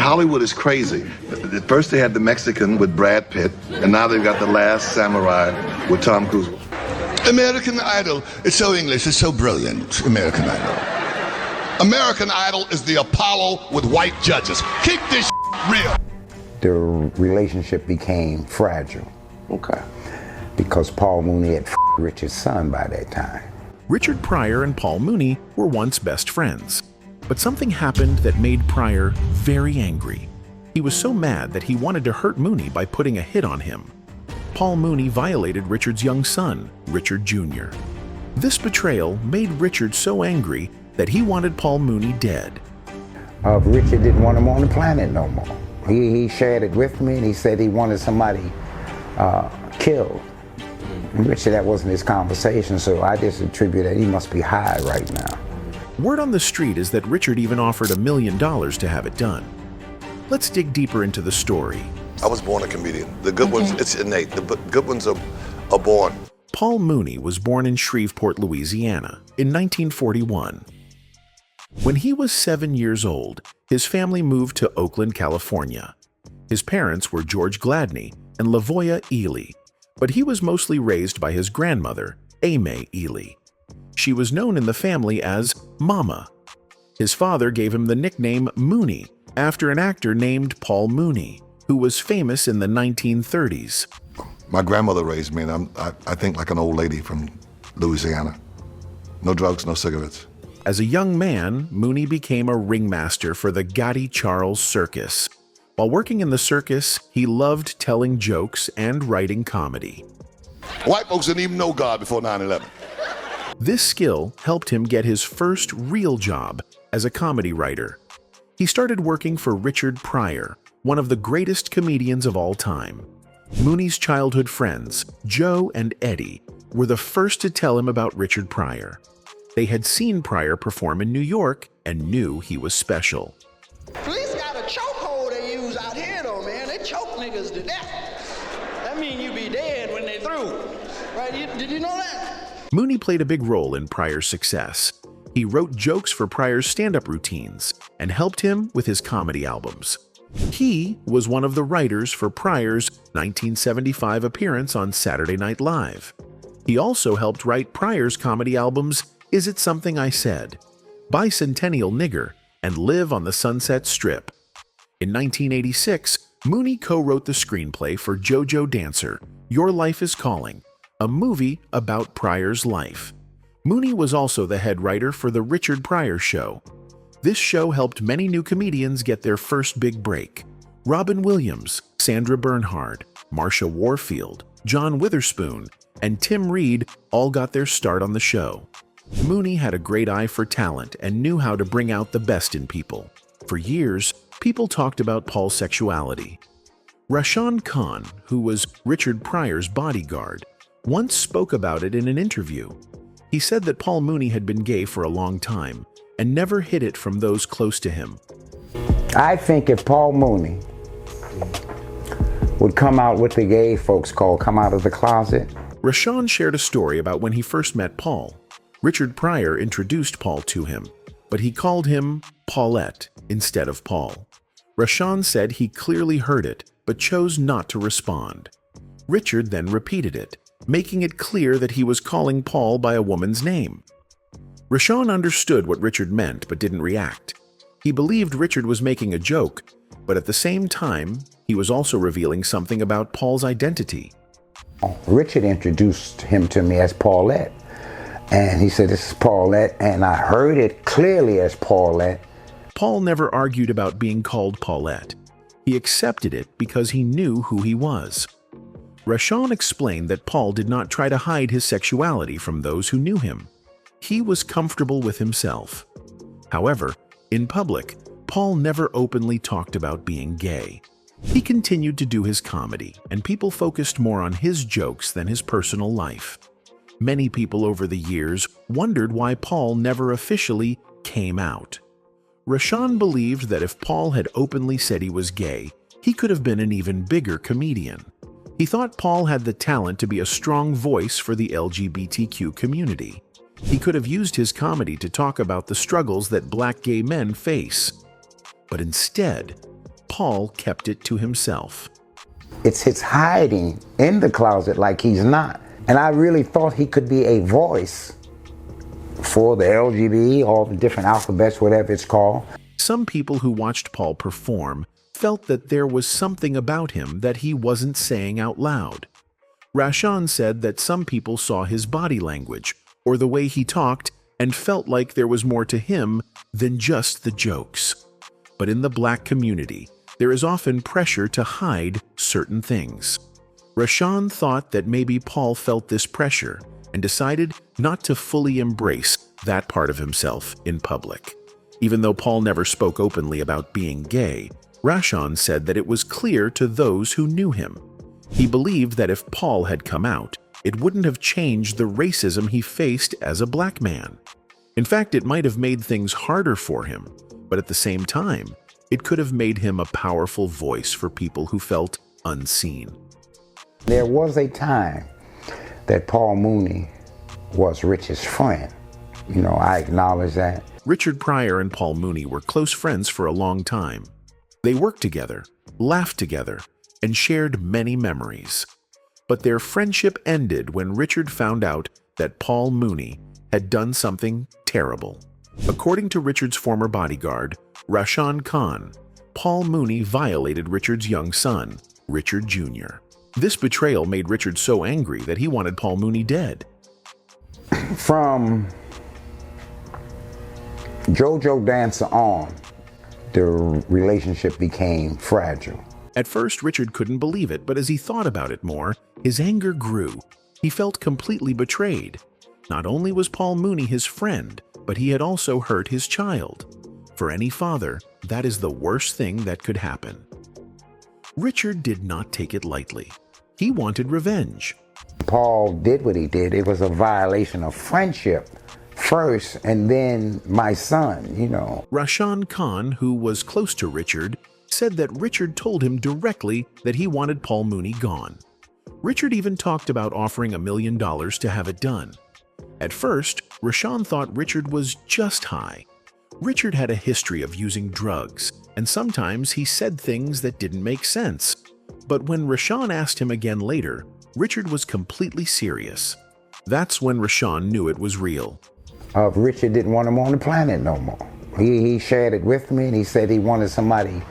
Hollywood is crazy. At first they had the Mexican with Brad Pitt, and now they've got The Last Samurai with Tom Cruise. American Idol, it's so English, it's so brilliant, American Idol. American Idol is the Apollo with white judges. Keep this real. The relationship became fragile. Okay. Because Paul Mooney had Richard's son by that time. Richard Pryor and Paul Mooney were once best friends. But something happened that made Pryor very angry. He was so mad that he wanted to hurt Mooney by putting a hit on him. Paul Mooney violated Richard's young son, Richard Jr. This betrayal made Richard so angry that he wanted Paul Mooney dead. Richard didn't want him on the planet no more. He shared it with me, and he said he wanted somebody killed. And Richard, that wasn't his conversation, so I just attribute that he must be high right now. Word on the street is that Richard even offered $1 million to have it done. Let's dig deeper into the story. I was born a comedian. The good ones, it's innate. The good ones are born. Paul Mooney was born in Shreveport, Louisiana in 1941. When he was 7 years old, his family moved to Oakland, California. His parents were George Gladney and Lavoya Ely, but he was mostly raised by his grandmother, Aimee Ely. She was known in the family as Mama. His father gave him the nickname Mooney after an actor named Paul Mooney, who was famous in the 1930s. My grandmother raised me, and I think like an old lady from Louisiana. No drugs, no cigarettes. As a young man, Mooney became a ringmaster for the Gotti Charles Circus. While working in the circus, he loved telling jokes and writing comedy. White folks didn't even know God before 9/11. This skill helped him get his first real job as a comedy writer. He started working for Richard Pryor, one of the greatest comedians of all time. Mooney's childhood friends, Joe and Eddie, were the first to tell him about Richard Pryor. They had seen Pryor perform in New York and knew he was special. Police got a chokehold they use out here though, man. They choke niggas to death. That mean you be dead when they through. Right? Did you know that? Mooney played a big role in Pryor's success. He wrote jokes for Pryor's stand-up routines and helped him with his comedy albums. He was one of the writers for Pryor's 1975 appearance on Saturday Night Live. He also helped write Pryor's comedy albums Is It Something I Said?, Bicentennial Nigger, and Live on the Sunset Strip. In 1986, Mooney co-wrote the screenplay for JoJo Dancer, Your Life is Calling, a movie about Pryor's life. Mooney was also the head writer for The Richard Pryor Show. This show helped many new comedians get their first big break. Robin Williams, Sandra Bernhard, Marsha Warfield, John Witherspoon, and Tim Reed all got their start on the show. Mooney had a great eye for talent and knew how to bring out the best in people. For years, people talked about Paul's sexuality. Rashawn Khan, who was Richard Pryor's bodyguard, once spoke about it in an interview. He said that Paul Mooney had been gay for a long time and never hid it from those close to him. I think if Paul Mooney would come out what the gay folks call come out of the closet. Rashawn shared a story about when he first met Paul. Richard Pryor introduced Paul to him, but he called him Paulette instead of Paul. Rashawn said he clearly heard it, but chose not to respond. Richard then repeated it, making it clear that he was calling Paul by a woman's name. Rashawn understood what Richard meant but didn't react. He believed Richard was making a joke, but at the same time, he was also revealing something about Paul's identity. Richard introduced him to me as Paulette, and he said, "This is Paulette," and I heard it clearly as Paulette. Paul never argued about being called Paulette. He accepted it because he knew who he was. Rashawn explained that Paul did not try to hide his sexuality from those who knew him. He was comfortable with himself. However, in public, Paul never openly talked about being gay. He continued to do his comedy, and people focused more on his jokes than his personal life. Many people over the years wondered why Paul never officially came out. Rashawn believed that if Paul had openly said he was gay, he could have been an even bigger comedian. He thought Paul had the talent to be a strong voice for the LGBTQ community. He could have used his comedy to talk about the struggles that black gay men face. But instead, Paul kept it to himself. It's hiding in the closet like he's not. And I really thought he could be a voice for the LGBT, all the different alphabets, whatever it's called. Some people who watched Paul perform felt that there was something about him that he wasn't saying out loud. Rashawn said that some people saw his body language or the way he talked and felt like there was more to him than just the jokes. But in the black community, there is often pressure to hide certain things. Rashawn thought that maybe Paul felt this pressure and decided not to fully embrace that part of himself in public. Even though Paul never spoke openly about being gay, Rashawn said that it was clear to those who knew him. He believed that if Paul had come out, it wouldn't have changed the racism he faced as a black man. In fact, it might have made things harder for him, but at the same time, it could have made him a powerful voice for people who felt unseen. There was a time that Paul Mooney was Rich's friend. You know, I acknowledge that. Richard Pryor and Paul Mooney were close friends for a long time. They worked together, laughed together, and shared many memories. But their friendship ended when Richard found out that Paul Mooney had done something terrible. According to Richard's former bodyguard, Rashawn Khan, Paul Mooney violated Richard's young son, Richard Jr. This betrayal made Richard so angry that he wanted Paul Mooney dead. From JoJo Dancer on, the relationship became fragile. At first, Richard couldn't believe it, but as he thought about it more, his anger grew. He felt completely betrayed. Not only was Paul Mooney his friend, but he had also hurt his child. For any father, that is the worst thing that could happen. Richard did not take it lightly. He wanted revenge. Paul did what he did. It was a violation of friendship first, and then my son, you know. Rashawn Khan, who was close to Richard, said that Richard told him directly that he wanted Paul Mooney gone. Richard even talked about offering $1 million to have it done. At first, Rashawn thought Richard was just high. Richard had a history of using drugs, and sometimes he said things that didn't make sense. But when Rashawn asked him again later, Richard was completely serious. That's when Rashawn knew it was real. Richard didn't want him on the planet no more. He shared it with me, and he said he wanted somebody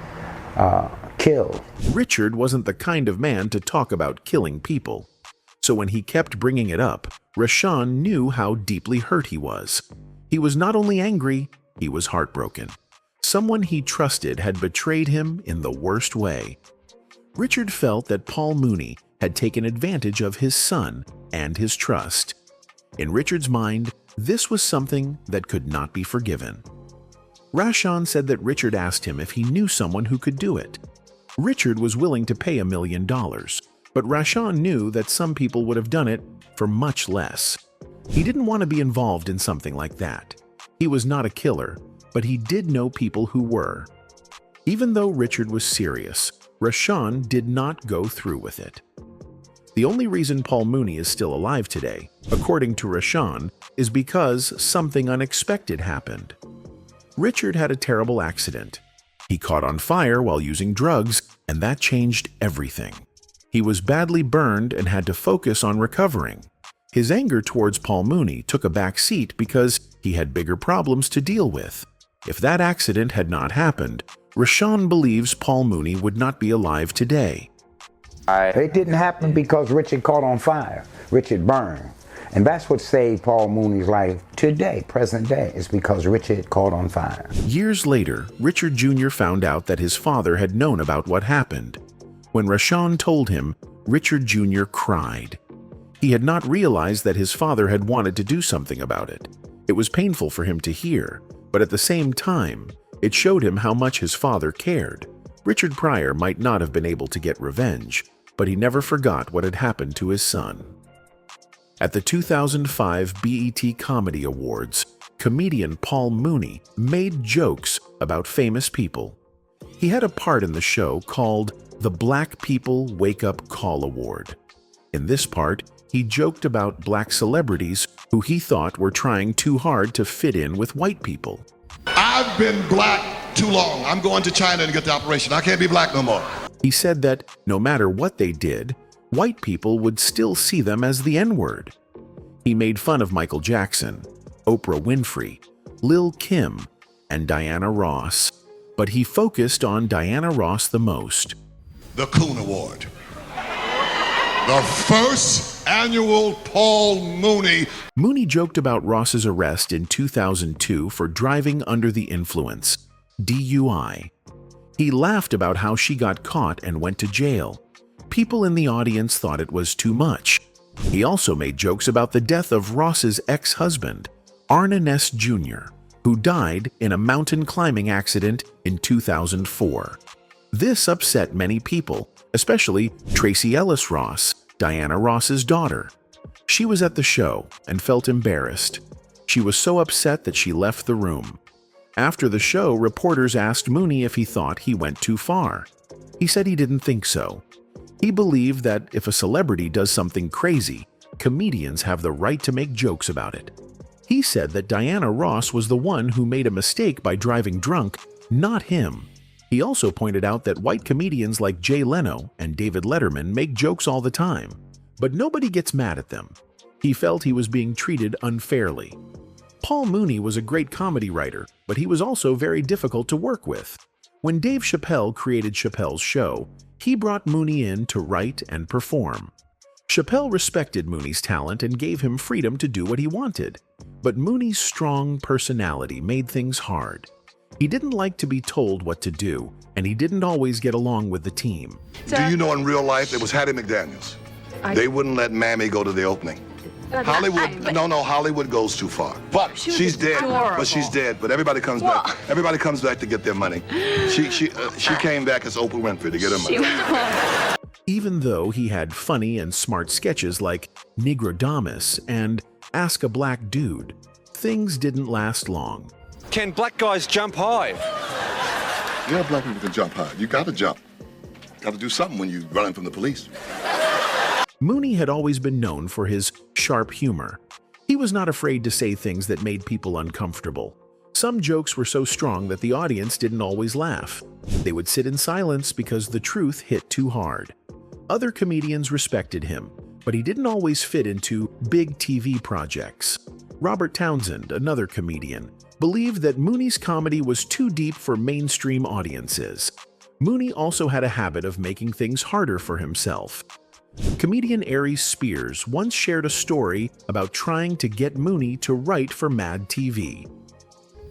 killed. Richard wasn't the kind of man to talk about killing people. So when he kept bringing it up, Rashawn knew how deeply hurt he was. He was not only angry, he was heartbroken. Someone he trusted had betrayed him in the worst way. Richard felt that Paul Mooney had taken advantage of his son and his trust. In Richard's mind, this was something that could not be forgiven. Rashawn said that Richard asked him if he knew someone who could do it. Richard was willing to pay $1 million, but Rashawn knew that some people would have done it for much less. He didn't want to be involved in something like that. He was not a killer, but he did know people who were. Even though Richard was serious, Rashawn did not go through with it. The only reason Paul Mooney is still alive today, according to Rashawn, is because something unexpected happened. Richard had a terrible accident. He caught on fire while using drugs, and that changed everything. He was badly burned and had to focus on recovering. His anger towards Paul Mooney took a back seat because he had bigger problems to deal with. If that accident had not happened, Rashawn believes Paul Mooney would not be alive today. It didn't happen because Richard caught on fire. Richard burned. And that's what saved Paul Mooney's life today, present day, is because Richard caught on fire. Years later, Richard Jr. found out that his father had known about what happened. When Rashawn told him, Richard Jr. cried. He had not realized that his father had wanted to do something about it. It was painful for him to hear, but at the same time, it showed him how much his father cared. Richard Pryor might not have been able to get revenge, but he never forgot what had happened to his son. At the 2005 BET Comedy Awards, comedian Paul Mooney made jokes about famous people. He had a part in the show called the Black People Wake Up Call Award. In this part, he joked about black celebrities who he thought were trying too hard to fit in with white people. I've been black too long. I'm going to China to get the operation. I can't be black no more. He said that no matter what they did, white people would still see them as the N-word. He made fun of Michael Jackson, Oprah Winfrey, Lil' Kim, and Diana Ross, but he focused on Diana Ross the most. The Coon Award. The first annual Paul Mooney. Mooney joked about Ross's arrest in 2002 for driving under the influence, DUI. He laughed about how she got caught and went to jail. People in the audience thought it was too much. He also made jokes about the death of Ross's ex-husband, Arna Ness Jr., who died in a mountain climbing accident in 2004. This upset many people, especially Tracee Ellis Ross, Diana Ross's daughter. She was at the show and felt embarrassed. She was so upset that she left the room. After the show, reporters asked Mooney if he thought he went too far. He said he didn't think so. He believed that if a celebrity does something crazy, comedians have the right to make jokes about it. He said that Diana Ross was the one who made a mistake by driving drunk, not him. He also pointed out that white comedians like Jay Leno and David Letterman make jokes all the time, but nobody gets mad at them. He felt he was being treated unfairly. Paul Mooney was a great comedy writer, but he was also very difficult to work with. When Dave Chappelle created Chappelle's show, he brought Mooney in to write and perform. Chappelle respected Mooney's talent and gave him freedom to do what he wanted, but Mooney's strong personality made things hard. He didn't like to be told what to do, and he didn't always get along with the team. Do you know in real life it was Hattie McDaniels? They wouldn't let Mammy go to the opening. Hollywood goes too far. But she's dead. Adorable. But she's dead. But everybody comes back. Everybody comes back to get their money. She came back as Oprah Winfrey to get her money. Even though he had funny and smart sketches like Negrodamus and Ask a Black Dude, things didn't last long. Can black guys jump high? Yeah, black people can jump high. You gotta jump. Gotta do something when you're running from the police. Mooney had always been known for his sharp humor. He was not afraid to say things that made people uncomfortable. Some jokes were so strong that the audience didn't always laugh. They would sit in silence because the truth hit too hard. Other comedians respected him, but he didn't always fit into big TV projects. Robert Townsend, another comedian, believed that Mooney's comedy was too deep for mainstream audiences. Mooney also had a habit of making things harder for himself. Comedian Aries Spears once shared a story about trying to get Mooney to write for Mad TV.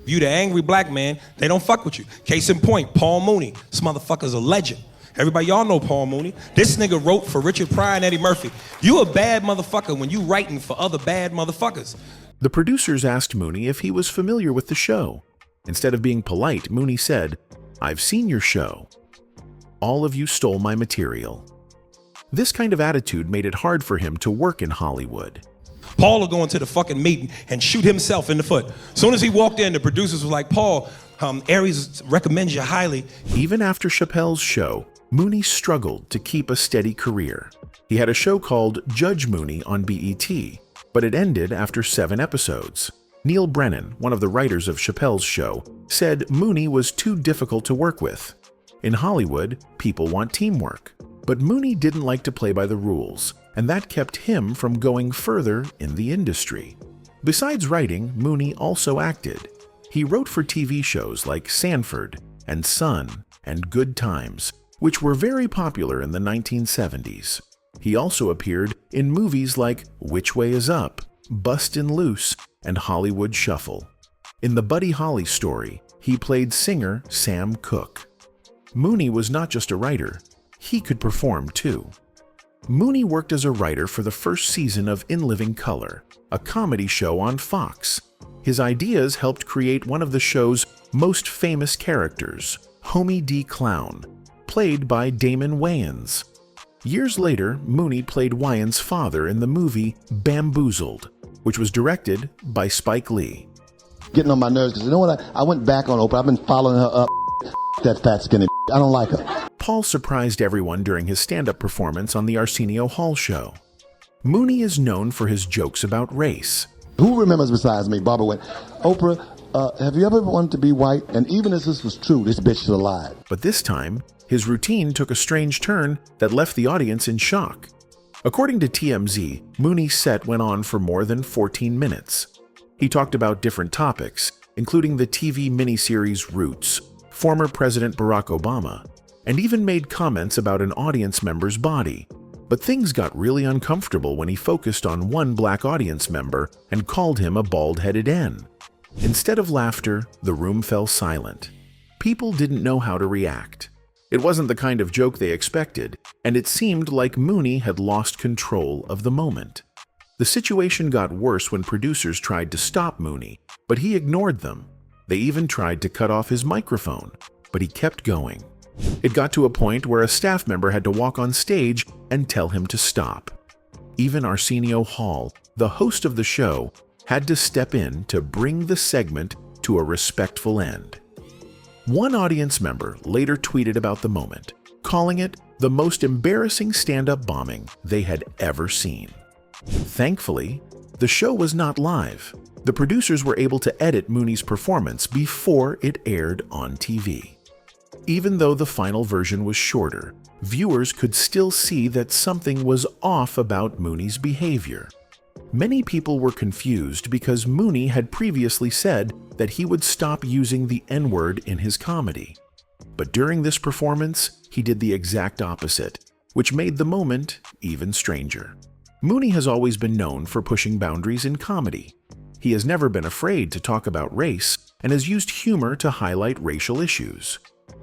If you the angry black man, they don't fuck with you. Case in point, Paul Mooney. This motherfucker's a legend. Everybody, y'all know Paul Mooney. This nigga wrote for Richard Pryor and Eddie Murphy. You a bad motherfucker when you writing for other bad motherfuckers. The producers asked Mooney if he was familiar with the show. Instead of being polite, Mooney said, "I've seen your show. All of you stole my material." This kind of attitude made it hard for him to work in Hollywood. Paul will go into the fucking meeting and shoot himself in the foot. As soon as he walked in, the producers was like, Paul, Aries recommends you highly. Even after Chappelle's show, Mooney struggled to keep a steady career. He had a show called Judge Mooney on BET, but it ended after 7 episodes. Neil Brennan, one of the writers of Chappelle's show, said Mooney was too difficult to work with. In Hollywood, people want teamwork. But Mooney didn't like to play by the rules, and that kept him from going further in the industry. Besides writing, Mooney also acted. He wrote for TV shows like Sanford and Sun and Good Times, which were very popular in the 1970s. He also appeared in movies like Which Way Is Up, Bustin' Loose, and Hollywood Shuffle. In the Buddy Holly story, he played singer Sam Cooke. Mooney was not just a writer. He could perform too. Mooney worked as a writer for the first season of In Living Color, a comedy show on Fox. His ideas helped create one of the show's most famous characters, Homie D. Clown, played by Damon Wayans. Years later, Mooney played Wayans' father in the movie Bamboozled, which was directed by Spike Lee. Getting on my nerves because you know what? I went back on Oprah. I've been following her up. That fat skinny. I don't like her. Paul surprised everyone during his stand-up performance on the Arsenio Hall show. Mooney is known for his jokes about race. Who remembers besides me? Barbara went, Oprah, have you ever wanted to be white? And even if this was true, this bitch is alive. But this time, his routine took a strange turn that left the audience in shock. According to TMZ, Mooney's set went on for more than 14 minutes. He talked about different topics, including the TV miniseries Roots, former President Barack Obama, and even made comments about an audience member's body. But things got really uncomfortable when he focused on one black audience member and called him a bald-headed N. Instead of laughter, the room fell silent. People didn't know how to react. It wasn't the kind of joke they expected, and it seemed like Mooney had lost control of the moment. The situation got worse when producers tried to stop Mooney, but he ignored them. They even tried to cut off his microphone, but he kept going. It got to a point where a staff member had to walk on stage and tell him to stop. Even Arsenio Hall, the host of the show, had to step in to bring the segment to a respectful end. One audience member later tweeted about the moment, calling it the most embarrassing stand-up bombing they had ever seen. Thankfully, the show was not live. The producers were able to edit Mooney's performance before it aired on TV. Even though the final version was shorter, viewers could still see that something was off about Mooney's behavior. Many people were confused because Mooney had previously said that he would stop using the N-word in his comedy. But during this performance, he did the exact opposite, which made the moment even stranger. Mooney has always been known for pushing boundaries in comedy. He has never been afraid to talk about race and has used humor to highlight racial issues.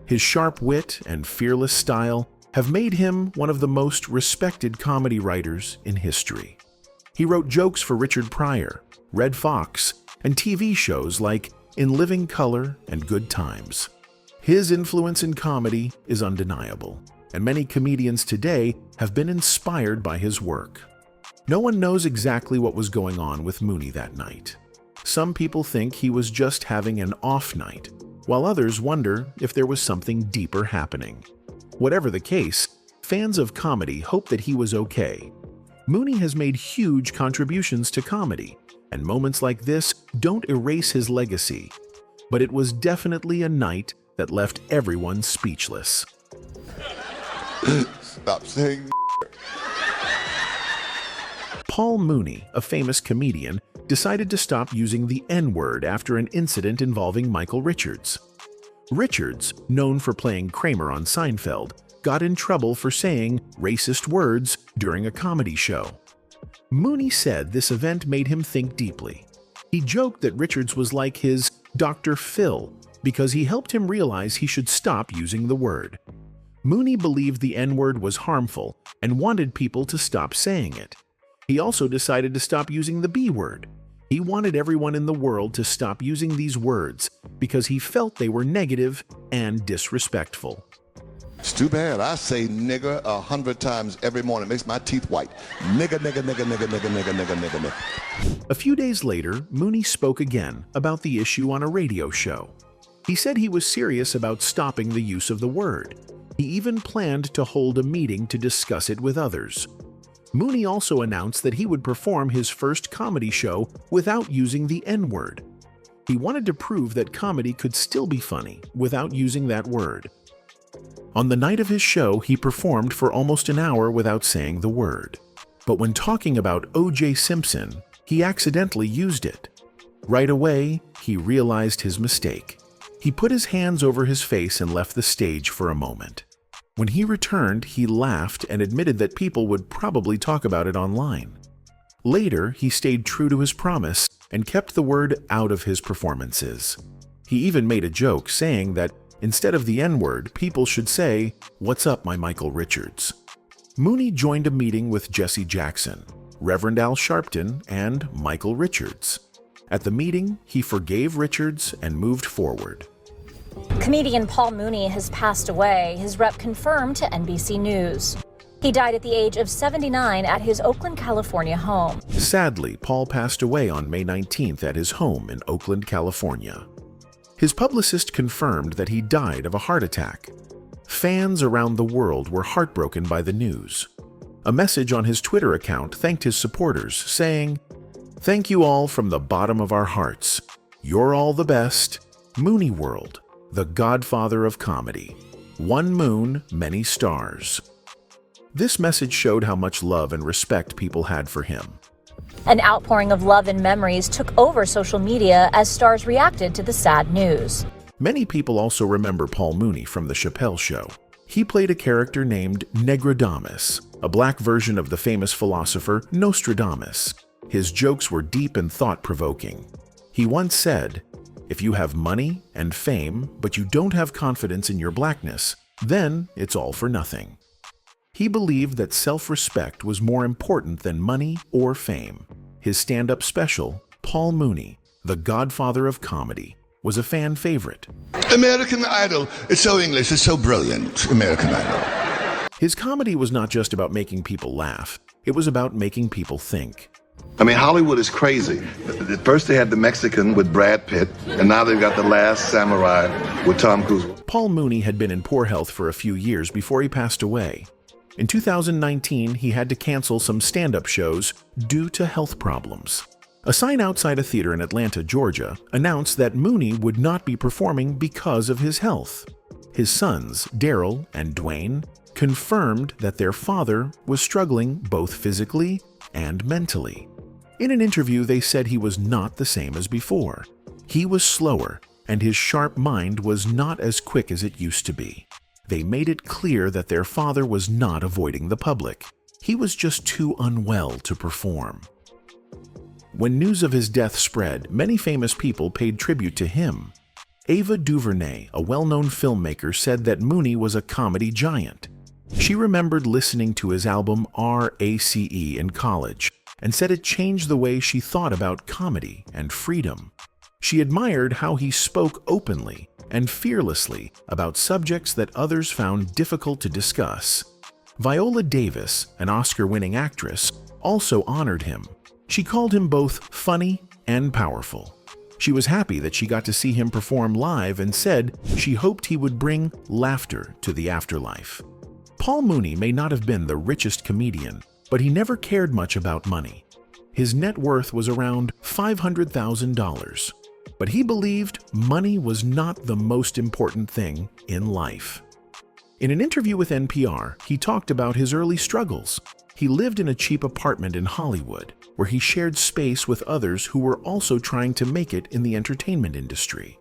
His sharp wit and fearless style have made him one of the most respected comedy writers in history. He wrote jokes for Richard Pryor, Red Fox, and TV shows like In Living Color and Good Times. His influence in comedy is undeniable, and many comedians today have been inspired by his work. No one knows exactly what was going on with Mooney that night. Some people think he was just having an off night, while others wonder if there was something deeper happening. Whatever the case, fans of comedy hope that he was okay. Mooney has made huge contributions to comedy, and moments like this don't erase his legacy. But it was definitely a night that left everyone speechless. Stop saying Paul Mooney, a famous comedian, decided to stop using the N-word after an incident involving Michael Richards. Richards, known for playing Kramer on Seinfeld, got in trouble for saying racist words during a comedy show. Mooney said this event made him think deeply. He joked that Richards was like his Dr. Phil because he helped him realize he should stop using the word. Mooney believed the N-word was harmful and wanted people to stop saying it. He also decided to stop using the B-word. He wanted everyone in the world to stop using these words because he felt they were negative and disrespectful. It's too bad. I say nigger 100 times every morning. It makes my teeth white. Nigger, nigger, nigger, nigger, nigger, nigger, nigger, nigger, nigger. A few days later, Mooney spoke again about the issue on a radio show. He said he was serious about stopping the use of the word. He even planned to hold a meeting to discuss it with others. Mooney also announced that he would perform his first comedy show without using the N-word. He wanted to prove that comedy could still be funny without using that word. On the night of his show, he performed for almost an hour without saying the word. But when talking about O.J. Simpson, he accidentally used it. Right away, he realized his mistake. He put his hands over his face and left the stage for a moment. When he returned, he laughed and admitted that people would probably talk about it online. Later, he stayed true to his promise and kept the word out of his performances. He even made a joke saying that instead of the N-word, people should say, "What's up, my Michael Richards?" Mooney joined a meeting with Jesse Jackson, Reverend Al Sharpton, and Michael Richards. At the meeting, he forgave Richards and moved forward. Comedian Paul Mooney has passed away, his rep confirmed to NBC News. He died at the age of 79 at his Oakland, California home. Sadly, Paul passed away on May 19th at his home in Oakland, California. His publicist confirmed that he died of a heart attack. Fans around the world were heartbroken by the news. A message on his Twitter account thanked his supporters, saying, "Thank you all from the bottom of our hearts. You're all the best. Mooney World, the godfather of comedy. One moon, many stars. This message showed how much love and respect people had for him. An outpouring of love and memories took over social media as stars reacted to the sad news. Many people also remember Paul Mooney from the Chappelle show. He played a character named Negrodamus, a black version of the famous philosopher Nostradamus. His jokes were deep and thought-provoking. He once said, "If you have money and fame, but you don't have confidence in your blackness, then it's all for nothing." He believed that self-respect was more important than money or fame. His stand-up special, Paul Mooney, the godfather of comedy, was a fan favorite. American Idol. It's so English. It's so brilliant. American Idol. His comedy was not just about making people laugh. It was about making people think. I mean, Hollywood is crazy. At first they had the Mexican with Brad Pitt, and now they've got The Last Samurai with Tom Cruise. Paul Mooney had been in poor health for a few years before he passed away. In 2019, he had to cancel some stand-up shows due to health problems. A sign outside a theater in Atlanta, Georgia, announced that Mooney would not be performing because of his health. His sons, Daryl and Dwayne, confirmed that their father was struggling both physically and mentally. In an interview, they said he was not the same as before. He was slower, and his sharp mind was not as quick as it used to be. They made it clear that their father was not avoiding the public. He was just too unwell to perform. When news of his death spread, many famous people paid tribute to him. Ava DuVernay, a well-known filmmaker, said that Mooney was a comedy giant. She remembered listening to his album RACE in college and said it changed the way she thought about comedy and freedom. She admired how he spoke openly and fearlessly about subjects that others found difficult to discuss. Viola Davis, an Oscar-winning actress, also honored him. She called him both funny and powerful. She was happy that she got to see him perform live and said she hoped he would bring laughter to the afterlife. Paul Mooney may not have been the richest comedian, but he never cared much about money. His net worth was around $500,000, but he believed money was not the most important thing in life. In an interview with NPR, he talked about his early struggles. He lived in a cheap apartment in Hollywood, where he shared space with others who were also trying to make it in the entertainment industry.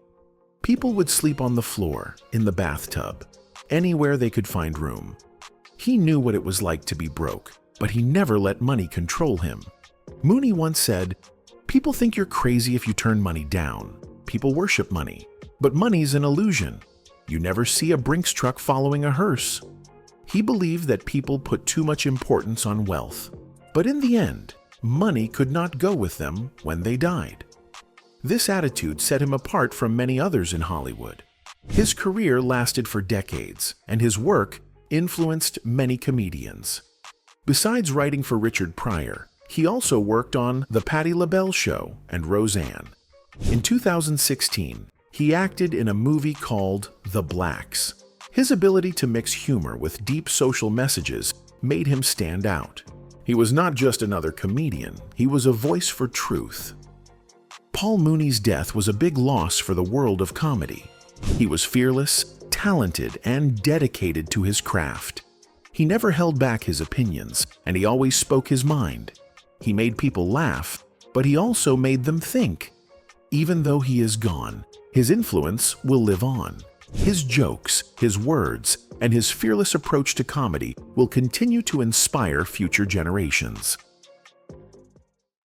People would sleep on the floor, in the bathtub, anywhere they could find room. He knew what it was like to be broke, but he never let money control him. Mooney once said, "People think you're crazy if you turn money down. People worship money, but money's an illusion. You never see a Brinks truck following a hearse." He believed that people put too much importance on wealth, but in the end, money could not go with them when they died. This attitude set him apart from many others in Hollywood. His career lasted for decades, and his work influenced many comedians. Besides writing for Richard Pryor, he also worked on The Patti LaBelle Show and Roseanne. In 2016, he acted in a movie called The Blacks. His ability to mix humor with deep social messages made him stand out. He was not just another comedian, he was a voice for truth. Paul Mooney's death was a big loss for the world of comedy. He was fearless, talented, and dedicated to his craft. He never held back his opinions, and he always spoke his mind. He made people laugh, but he also made them think. Even though he is gone, his influence will live on. His jokes, his words, and his fearless approach to comedy will continue to inspire future generations.